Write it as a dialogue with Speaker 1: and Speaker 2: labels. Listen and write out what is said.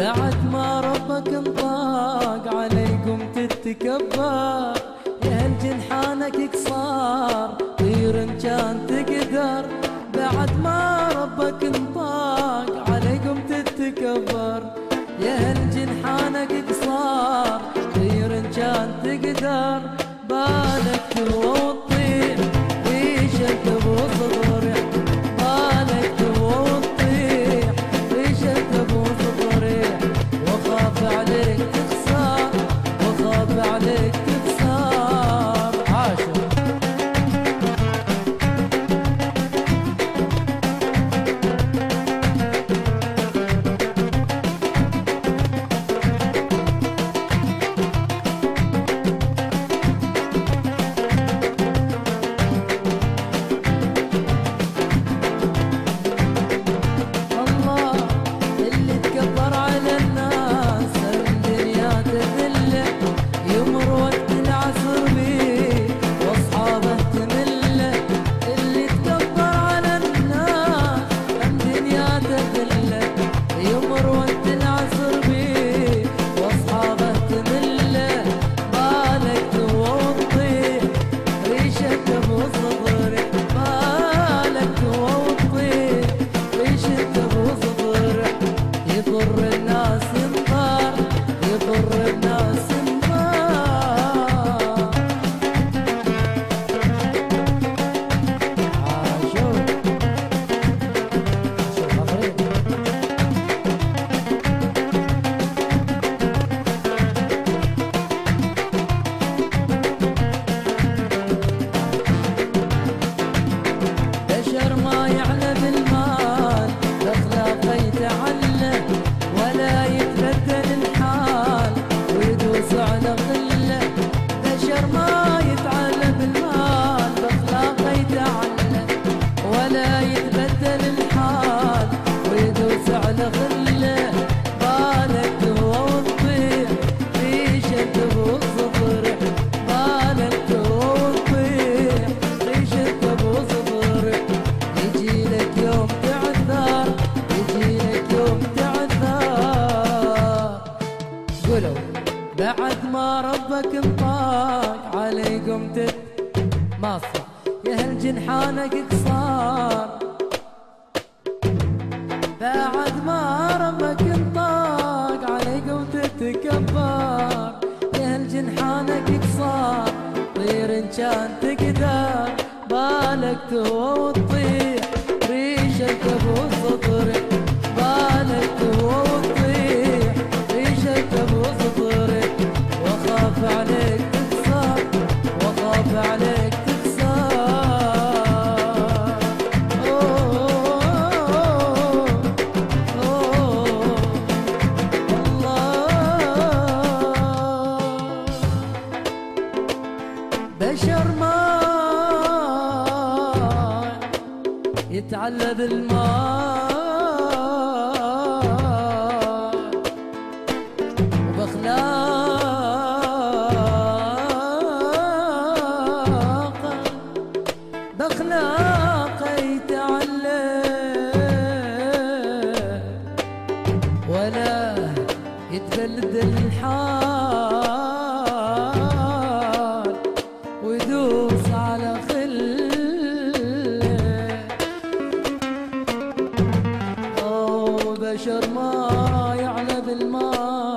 Speaker 1: بعد ما ربك انطاق عليكم تتكبر، يا هل جنحانك قصار طير ان كان تقدر. بعد ما ربك انطاق عليكم تتكبر، يا هل جنحانك قصار طير ان كان تقدر. بالك تهوى وتطير ريشك ابو صغري، بالك تهوى وتطير ريشك ابو صغري. واخاف عليك تخسر، واخاف عليك تخسر. عاشق بعد ما ربك انطاق عليكم ماصر، يا هل جنحانك قصار. بعد ما ربك انطاق عليكم تتكبر، يا هل جنحانك قصار طير ان كان تقدر. بالك تهوى وتطير ريشك ابو صدري، بالك تهوى وتطير ريشك ابو صدري. واخاف عليك تخسر، واخاف عليك تخسر. بشر ما يتعلى بالماء بأخلاقه يتعلى، ولا يتبلد الحال ويدوس على خله. أو بشر ما يعلى بالماء